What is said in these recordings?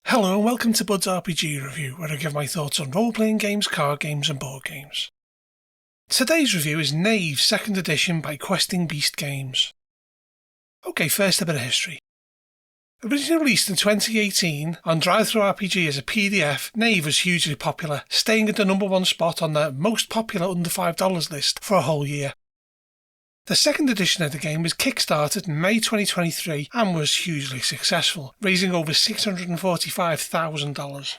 Hello and welcome to Bud's RPG Review, where I give my thoughts on role-playing games, card games and board games. Today's review is Knave 2nd edition by Questing Beast Games. Okay, first a bit of history. Originally released in 2018 on DriveThruRPG as a PDF, Knave was hugely popular, staying at the #1 spot on the most popular under $5 list for a whole year. The second edition of the game was kickstarted in May 2023 and was hugely successful, raising over $645,000.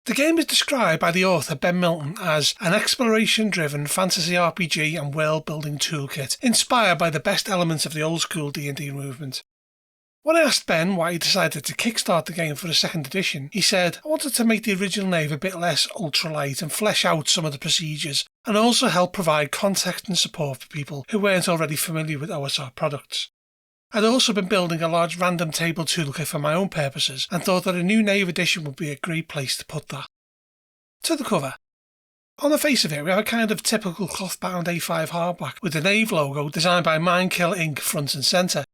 The game is described by the author Ben Milton as an exploration-driven fantasy RPG and world-building toolkit, inspired by the best elements of the old-school D&D movement. When I asked Ben why he decided to kickstart the game for a second edition, he said, "I wanted to make the original Knave a bit less ultralight and flesh out some of the procedures, and also help provide context and support for people who weren't already familiar with OSR products. I'd also been building a large random table toolkit for my own purposes, and thought that a new Knave edition would be a great place to put that." To the cover. On the face of it, we have a kind of typical cloth-bound A5 hardback with the Knave logo designed by Mindkill Inc. front and centre.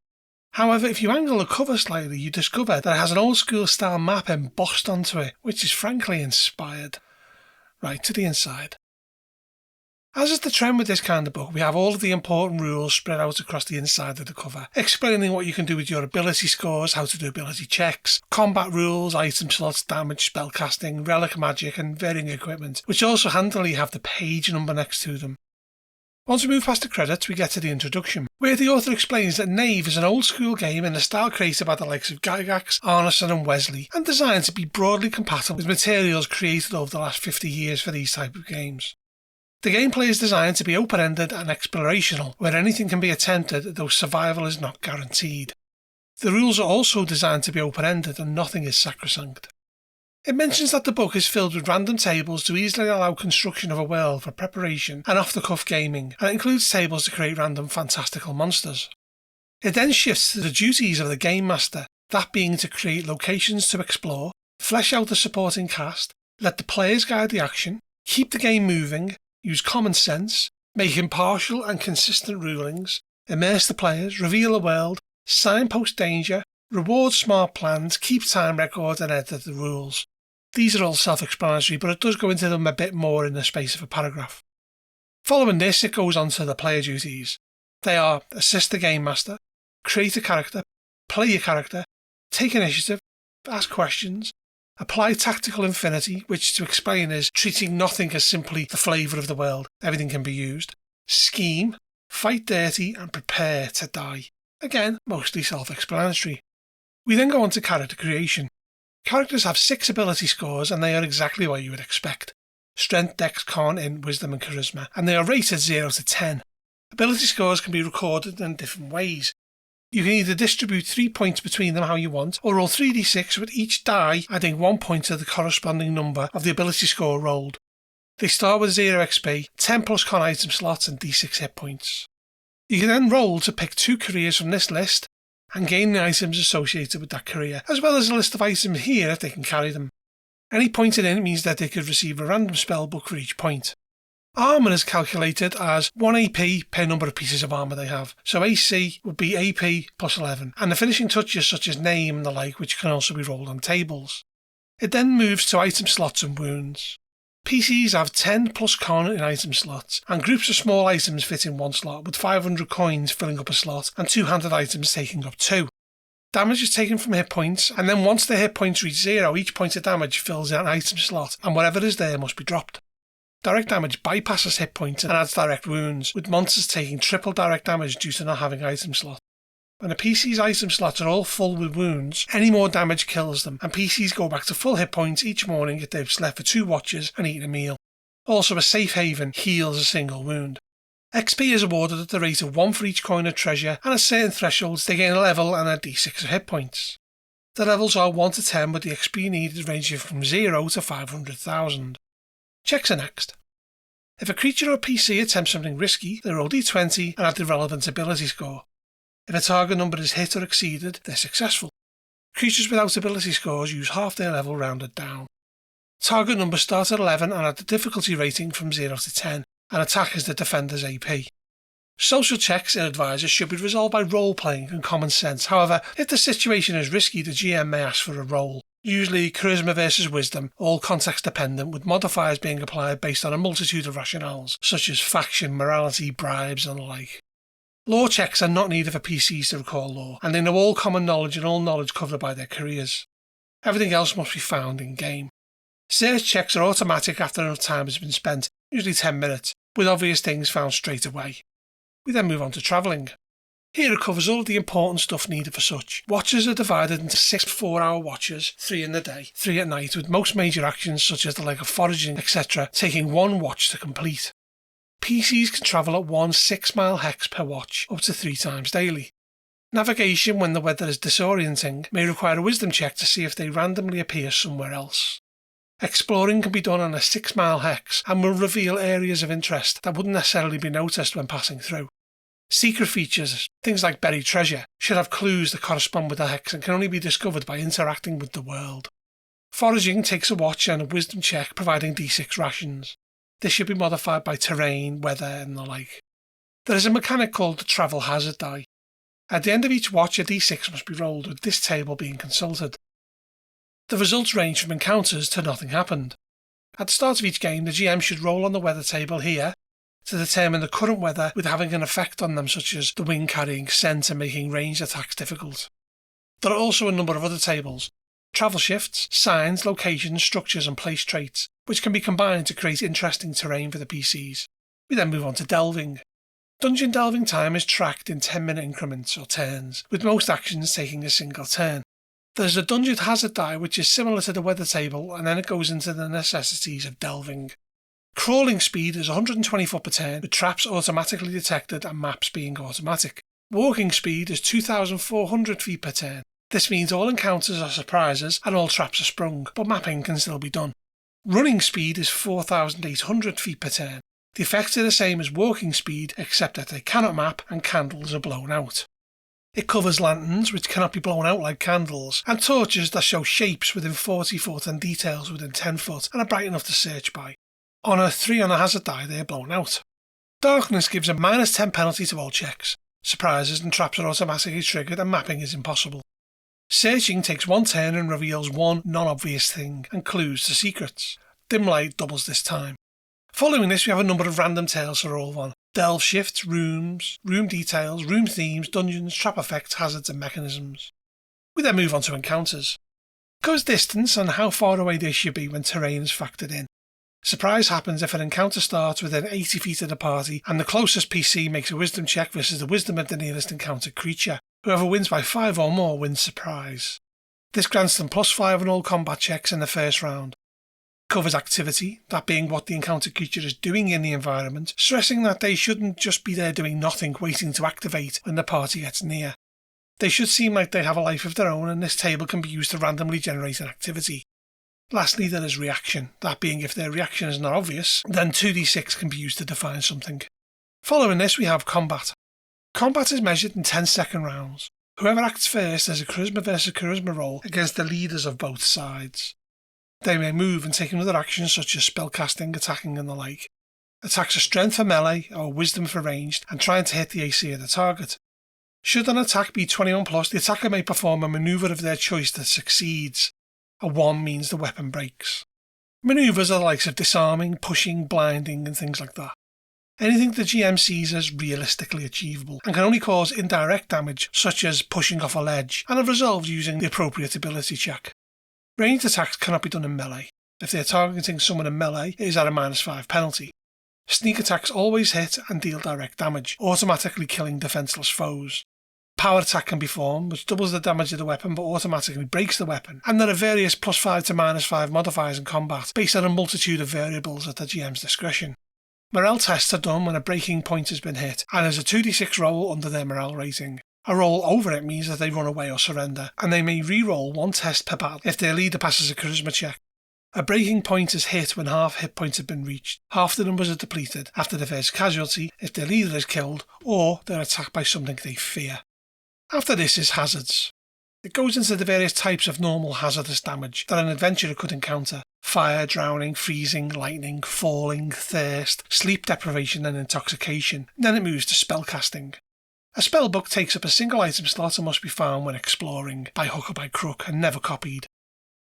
However, if you angle the cover slightly, you discover that it has an old-school style map embossed onto it, which is frankly inspired. Right, to the inside. As is the trend with this kind of book, we have all of the important rules spread out across the inside of the cover, explaining what you can do with your ability scores, how to do ability checks, combat rules, item slots, damage, spellcasting, relic magic, and varying equipment, which also handily have the page number next to them. Once we move past the credits, we get to the introduction, where the author explains that Knave is an old-school game in a style created by the likes of Gygax, Arneson and Wesley, and designed to be broadly compatible with materials created over the last 50 years for these type of games. The gameplay is designed to be open-ended and explorational, where anything can be attempted, though survival is not guaranteed. The rules are also designed to be open-ended and nothing is sacrosanct. It mentions that the book is filled with random tables to easily allow construction of a world for preparation and off-the-cuff gaming, and it includes tables to create random fantastical monsters. It then shifts to the duties of the Game Master, that being to create locations to explore, flesh out the supporting cast, let the players guide the action, keep the game moving, use common sense, make impartial and consistent rulings, immerse the players, reveal a world, signpost danger, reward smart plans, keep time records and edit the rules. These are all self-explanatory, but it does go into them a bit more in the space of a paragraph. Following this, it goes on to the player duties. They are assist the game master, create a character, play your character, take initiative, ask questions, apply tactical infinity, which to explain is treating nothing as simply the flavour of the world, everything can be used, scheme, fight dirty and prepare to die. Again, mostly self-explanatory. We then go on to character creation. Characters have 6 ability scores and they are exactly what you would expect. Strength, Dex, Con, Int, Wisdom and Charisma, and they are rated 0 to 10. Ability scores can be recorded in different ways. You can either distribute 3 points between them how you want, or roll 3d6 with each die adding 1 point to the corresponding number of the ability score rolled. They start with 0 XP, 10 plus Con item slots and d6 hit points. You can then roll to pick 2 careers from this list, and gain the items associated with that career, as well as a list of items here if they can carry them. Any pointed in means that they could receive a random spell book for each point. Armour is calculated as 1 AP per number of pieces of armour they have, so AC would be AP plus 11, and the finishing touches such as name and the like, which can also be rolled on tables. It then moves to item slots and wounds. PCs have 10 plus con in item slots, and groups of small items fit in 1 slot, with 500 coins filling up a slot and 2-handed items taking up 2. Damage is taken from hit points, and then once the hit points reach 0, each point of damage fills in an item slot, and whatever is there must be dropped. Direct damage bypasses hit points and adds direct wounds, with monsters taking triple direct damage due to not having item slots. When a PC's item slots are all full with wounds, any more damage kills them, and PCs go back to full hit points each morning if they've slept for 2 watches and eaten a meal. Also, a safe haven heals a single wound. XP is awarded at the rate of 1 for each coin of treasure, and at certain thresholds they gain a level and a d6 of hit points. The levels are 1 to 10, with the XP needed ranging from 0 to 500,000. Checks are next. If a creature or PC attempts something risky, they roll d20 and add the relevant ability score. If a target number is hit or exceeded, they're successful. Creatures without ability scores use half their level rounded down. Target numbers start at 11 and at the difficulty rating from 0 to 10, and attack is the defender's AP. Social checks in Advisors should be resolved by role-playing and common sense. However, if the situation is risky, the GM may ask for a roll. Usually charisma versus wisdom, all context dependent, with modifiers being applied based on a multitude of rationales, such as faction, morality, bribes and the like. Lore checks are not needed for PCs to recall lore, and they know all common knowledge and all knowledge covered by their careers. Everything else must be found in-game. Search checks are automatic after enough time has been spent, usually 10 minutes, with obvious things found straight away. We then move on to travelling. Here it covers all of the important stuff needed for such. Watches are divided into 6 4-hour watches, 3 in the day, 3 at night, with most major actions such as the like of foraging, etc. taking 1 watch to complete. PCs can travel at 1 6-mile hex per watch, up to 3 times daily. Navigation when the weather is disorienting may require a wisdom check to see if they randomly appear somewhere else. Exploring can be done on a 6-mile hex and will reveal areas of interest that wouldn't necessarily be noticed when passing through. Secret features, things like buried treasure, should have clues that correspond with the hex and can only be discovered by interacting with the world. Foraging takes a watch and a wisdom check providing D6 rations. This should be modified by terrain, weather and the like. There is a mechanic called the travel hazard die. At the end of each watch a D6 must be rolled, with this table being consulted. The results range from encounters to nothing happened. At the start of each game, the GM should roll on the weather table here to determine the current weather with having an effect on them, such as the wind carrying scent and making ranged attacks difficult. There are also a number of other tables: travel shifts, signs, locations, structures and place traits, which can be combined to create interesting terrain for the PCs. We then move on to delving. Dungeon delving time is tracked in 10-minute increments or turns, with most actions taking a single turn. There's a dungeon hazard die which is similar to the weather table, and then it goes into the necessities of delving. Crawling speed is 120 foot per turn, with traps automatically detected and maps being automatic. Walking speed is 2,400 feet per turn. This means all encounters are surprises and all traps are sprung, but mapping can still be done. Running speed is 4,800 feet per turn. The effects are the same as walking speed, except that they cannot map and candles are blown out. It covers lanterns, which cannot be blown out like candles, and torches that show shapes within 40 foot and details within 10 foot and are bright enough to search by. On a 3 on a hazard die, they are blown out. Darkness gives a -10 penalty to all checks. Surprises and traps are automatically triggered and mapping is impossible. Searching takes 1 turn and reveals 1 non-obvious thing and clues to secrets. Dim light doubles this time. Following this, we have a number of random tales for all one. Delve shifts, rooms, room details, room themes, dungeons, trap effects, hazards and mechanisms. We then move on to encounters. It covers distance and how far away they should be when terrain is factored in. Surprise happens if an encounter starts within 80 feet of the party and the closest PC makes a wisdom check versus the wisdom of the nearest encountered creature. Whoever wins by 5 or more wins surprise. This grants them +5 on all combat checks in the first round. Covers activity, that being what the encountered creature is doing in the environment, stressing that they shouldn't just be there doing nothing waiting to activate when the party gets near. They should seem like they have a life of their own, and this table can be used to randomly generate an activity. Lastly, there is reaction, that being if their reaction is not obvious, then 2d6 can be used to define something. Following this we have combat. Combat is measured in 10-second rounds. Whoever acts first has a charisma versus charisma roll against the leaders of both sides. They may move and take another action such as spellcasting, attacking and the like. Attacks are strength for melee or wisdom for ranged and trying to hit the AC of the target. Should an attack be 21+, the attacker may perform a manoeuvre of their choice that succeeds. A 1 means the weapon breaks. Manoeuvres are the likes of disarming, pushing, blinding and things like that. Anything the GM sees as realistically achievable and can only cause indirect damage such as pushing off a ledge and are resolved using the appropriate ability check. Ranged attacks cannot be done in melee. If they are targeting someone in melee, it is at a -5 penalty. Sneak attacks always hit and deal direct damage, automatically killing defenceless foes. Power attack can be formed, which doubles the damage of the weapon but automatically breaks the weapon, and there are various +5 to -5 modifiers in combat based on a multitude of variables at the GM's discretion. Morale tests are done when a breaking point has been hit, and there's a 2d6 roll under their morale rating. A roll over it means that they run away or surrender, and they may re-roll 1 test per battle if their leader passes a charisma check. A breaking point is hit when half hit points have been reached, half the numbers are depleted after the first casualty if their leader is killed, or they're attacked by something they fear. After this is hazards. It goes into the various types of normal hazardous damage that an adventurer could encounter: fire, drowning, freezing, lightning, falling, thirst, sleep deprivation and intoxication. Then it moves to spellcasting. A spellbook takes up a single item slot and must be found when exploring, by hook or by crook, and never copied.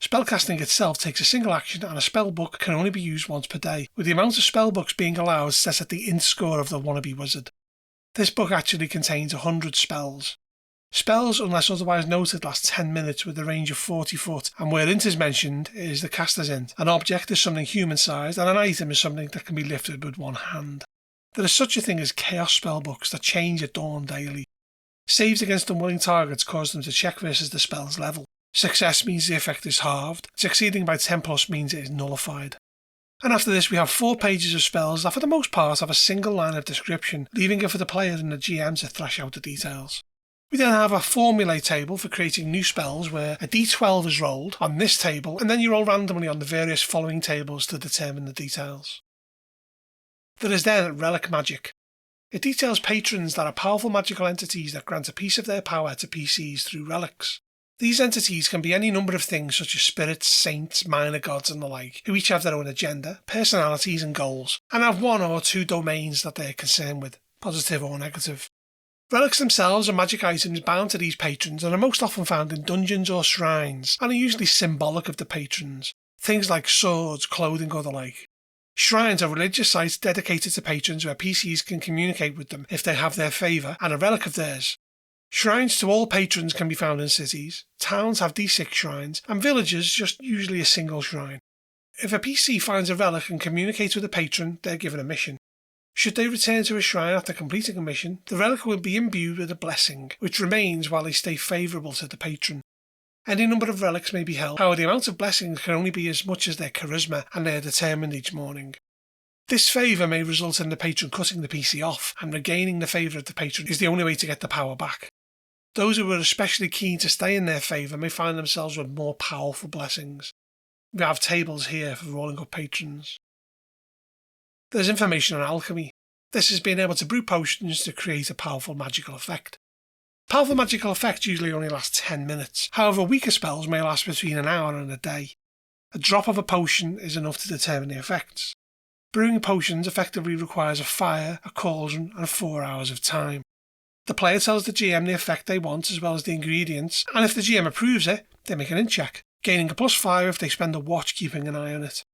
Spellcasting itself takes a single action, and a spellbook can only be used once per day, with the amount of spellbooks being allowed set at the int score of the wannabe wizard. This book actually contains 100 spells. Spells, unless otherwise noted, last 10 minutes with a range of 40 foot, and where int is mentioned, it is the caster's int. An object is something human-sized, and an item is something that can be lifted with one hand. There is such a thing as chaos spellbooks that change at dawn daily. Saves against unwilling targets cause them to check versus the spell's level. Success means the effect is halved. Succeeding by 10 plus means it is nullified. And after this we have 4 pages of spells that for the most part have a single line of description, leaving it for the player and the GM to thrash out the details. We then have a formulae table for creating new spells where a d12 is rolled on this table and then you roll randomly on the various following tables to determine the details. There is then relic magic. It details patrons that are powerful magical entities that grant a piece of their power to PCs through relics. These entities can be any number of things such as spirits, saints, minor gods and the like, who each have their own agenda, personalities and goals, and have 1 or 2 domains that they are concerned with, positive or negative. Relics themselves are magic items bound to these patrons and are most often found in dungeons or shrines, and are usually symbolic of the patrons, things like swords, clothing or the like. Shrines are religious sites dedicated to patrons where PCs can communicate with them if they have their favour and a relic of theirs. Shrines to all patrons can be found in cities, towns have D6 shrines, and villages just usually a single shrine. If a PC finds a relic and communicates with a patron, they are given a mission. Should they return to a shrine after completing a mission, the relic will be imbued with a blessing, which remains while they stay favourable to the patron. Any number of relics may be held, however the amount of blessings can only be as much as their charisma, and they are determined each morning. This favour may result in the patron cutting the PC off, and regaining the favour of the patron is the only way to get the power back. Those who are especially keen to stay in their favour may find themselves with more powerful blessings. We have tables here for rolling up patrons. There's information on alchemy. This is being able to brew potions to create a powerful magical effect. Powerful magical effects usually only last 10 minutes, however weaker spells may last between an hour and a day. A drop of a potion is enough to determine the effects. Brewing potions effectively requires a fire, a cauldron and 4 hours of time. The player tells the GM the effect they want as well as the ingredients, and if the GM approves it, they make an int check, gaining a +5 if they spend a watch keeping an eye on it.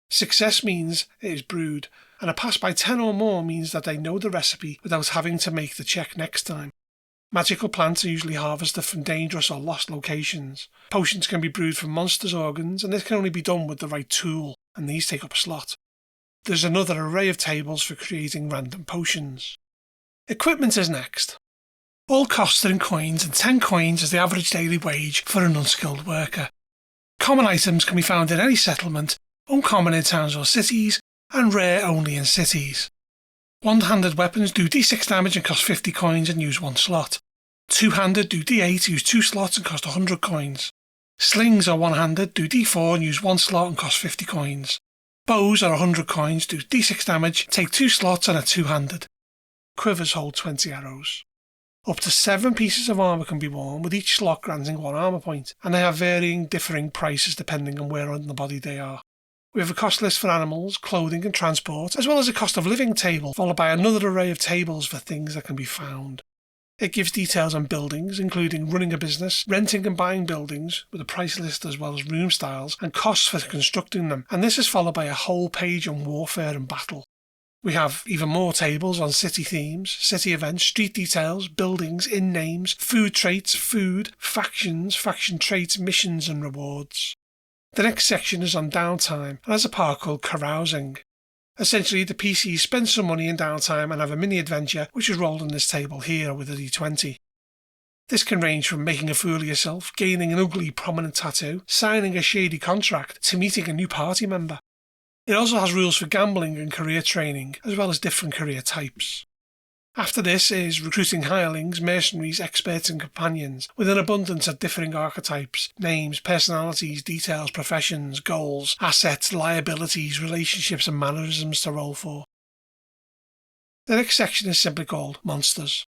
Success means it is brewed, and a pass by 10 or more means that they know the recipe without having to make the check next time. Magical plants are usually harvested from dangerous or lost locations. Potions can be brewed from monsters' organs, and this can only be done with the right tool, and these take up a slot. There's another array of tables for creating random potions. Equipment is next. All costs are in coins, and 10 coins is the average daily wage for an unskilled worker. Common items can be found in any settlement, uncommon in towns or cities, and rare only in cities. One-handed weapons do d6 damage and cost 50 coins and use 1 slot. Two-handed do d8, use 2 slots and cost 100 coins. Slings are one-handed, do d4 and use 1 slot and cost 50 coins. Bows are 100 coins, do d6 damage, take 2 slots and are two-handed. Quivers hold 20 arrows. Up to 7 pieces of armour can be worn, with each slot granting 1 armour point, and they have differing prices depending on where on the body they are. We have a cost list for animals, clothing and transport, as well as a cost of living table, followed by another array of tables for things that can be found. It gives details on buildings, including running a business, renting and buying buildings, with a price list as well as room styles, and costs for constructing them, and this is followed by a whole page on warfare and battle. We have even more tables on city themes, city events, street details, buildings, inn names, food traits, food, factions, faction traits, missions and rewards. The next section is on downtime and has a part called carousing. Essentially, the PCs spend some money in downtime and have a mini-adventure which is rolled on this table here with a d20. This can range from making a fool of yourself, gaining an ugly prominent tattoo, signing a shady contract, to meeting a new party member. It also has rules for gambling and career training, as well as different career types. After this is recruiting hirelings, mercenaries, experts and companions, with an abundance of differing archetypes, names, personalities, details, professions, goals, assets, liabilities, relationships and mannerisms to roll for. The next section is simply called Monsters.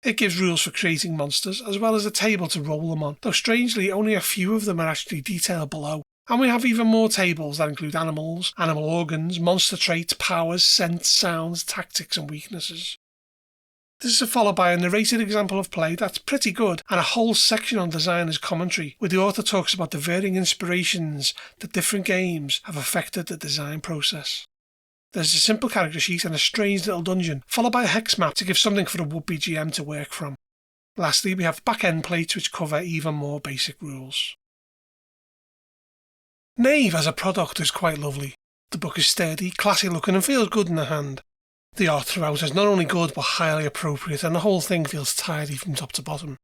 It gives rules for creating monsters, as well as a table to roll them on, though strangely only a few of them are actually detailed below. And we have even more tables that include animals, animal organs, monster traits, powers, scents, sounds, tactics and weaknesses. This is followed by a narrated example of play that's pretty good, and a whole section on designer's commentary, where the author talks about the varying inspirations that different games have affected the design process. There's a simple character sheet and a strange little dungeon, followed by a hex map to give something for the would-be GM to work from. Lastly, we have back-end plates which cover even more basic rules. Knave as a product is quite lovely. The book is sturdy, classy looking and feels good in the hand. The art throughout is not only good but highly appropriate, and the whole thing feels tidy from top to bottom.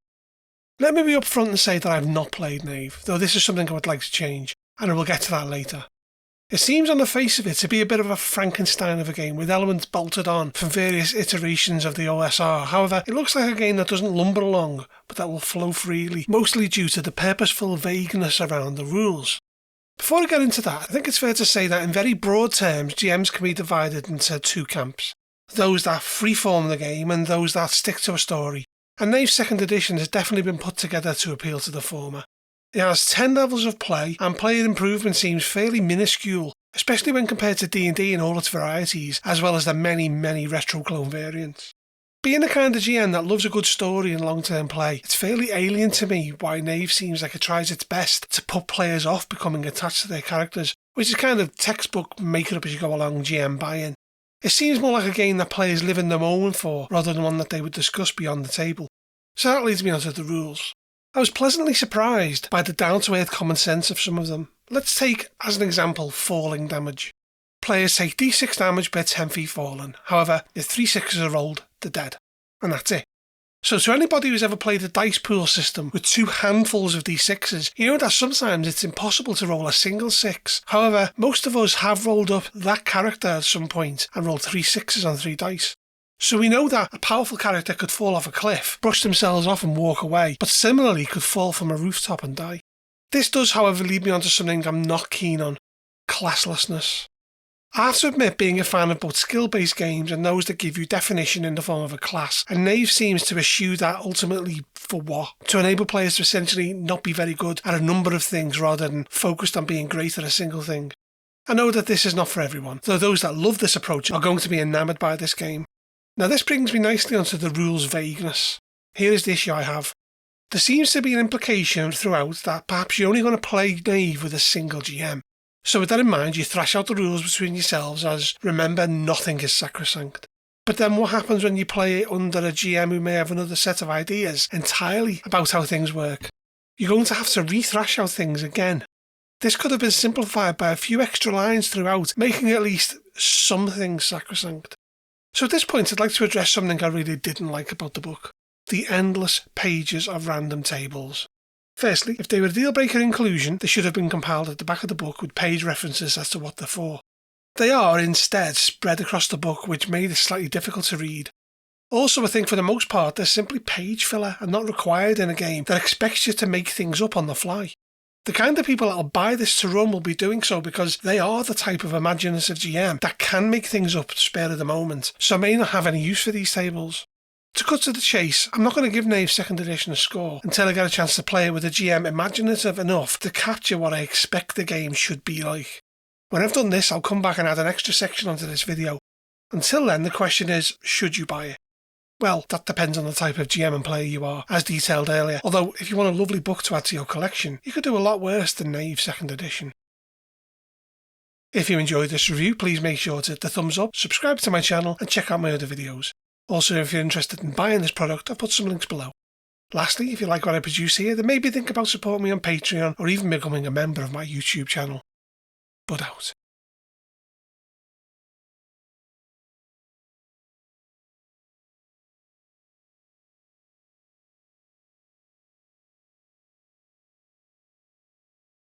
Let me be upfront and say that I have not played Knave, though this is something I would like to change, and I will get to that later. It seems on the face of it to be a bit of a Frankenstein of a game, with elements bolted on from various iterations of the OSR. However, it looks like a game that doesn't lumber along, but that will flow freely, mostly due to the purposeful vagueness around the rules. Before I get into that, I think it's fair to say that in very broad terms, GMs can be divided into two camps. Those that freeform the game and those that stick to a story. And Knave's second edition has definitely been put together to appeal to the former. It has 10 levels of play, and player improvement seems fairly minuscule, especially when compared to D&D in all its varieties, as well as the many, many retro clone variants. Being the kind of GM that loves a good story and long-term play, it's fairly alien to me why Knave seems like it tries its best to put players off becoming attached to their characters, which is kind of textbook make it up as you go along GM buy-in. It seems more like a game that players live in the moment for, rather than one that they would discuss beyond the table. So that leads me on to the rules. I was pleasantly surprised by the down-to-earth common sense of some of them. Let's take, as an example, falling damage. Players take d6 damage per 10 feet fallen. However, if 3 6s are rolled, they're dead. And that's it. So to anybody who's ever played a dice pool system with 2 handfuls of d6s, you know that sometimes it's impossible to roll a single 6. However, most of us have rolled up that character at some point and rolled 3 6s on 3 dice. So we know that a powerful character could fall off a cliff, brush themselves off and walk away, but similarly could fall from a rooftop and die. This does, however, lead me on to something I'm not keen on: classlessness. I have to admit being a fan of both skill-based games and those that give you definition in the form of a class, and Knave seems to eschew that ultimately for what? To enable players to essentially not be very good at a number of things rather than focused on being great at a single thing. I know that this is not for everyone, though those that love this approach are going to be enamoured by this game. Now this brings me nicely onto the rules vagueness. Here is the issue I have. There seems to be an implication throughout that perhaps you're only going to play Knave with a single GM. So with that in mind, you thrash out the rules between yourselves as, remember, nothing is sacrosanct. But then what happens when you play it under a GM who may have another set of ideas entirely about how things work? You're going to have to re-thrash out things again. This could have been simplified by a few extra lines throughout, making at least something sacrosanct. So at this point, I'd like to address something I really didn't like about the book: the endless pages of random tables. Firstly, if they were a deal-breaker inclusion, they should have been compiled at the back of the book with page references as to what they're for. They are, instead, spread across the book, which made it slightly difficult to read. Also, I think for the most part, they're simply page filler and not required in a game that expects you to make things up on the fly. The kind of people that will buy this to run will be doing so because they are the type of imaginative GM that can make things up spare of the moment, so may not have any use for these tables. To cut to the chase, I'm not going to give Knave's second edition a score until I get a chance to play it with a GM imaginative enough to capture what I expect the game should be like. When I've done this, I'll come back and add an extra section onto this video. Until then, the question is, should you buy it? Well, that depends on the type of GM and player you are, as detailed earlier, although if you want a lovely book to add to your collection, you could do a lot worse than Knave's second edition. If you enjoyed this review, please make sure to hit the thumbs up, subscribe to my channel and check out my other videos. Also, if you're interested in buying this product, I've put some links below. Lastly, if you like what I produce here, then maybe think about supporting me on Patreon or even becoming a member of my YouTube channel. Bud out.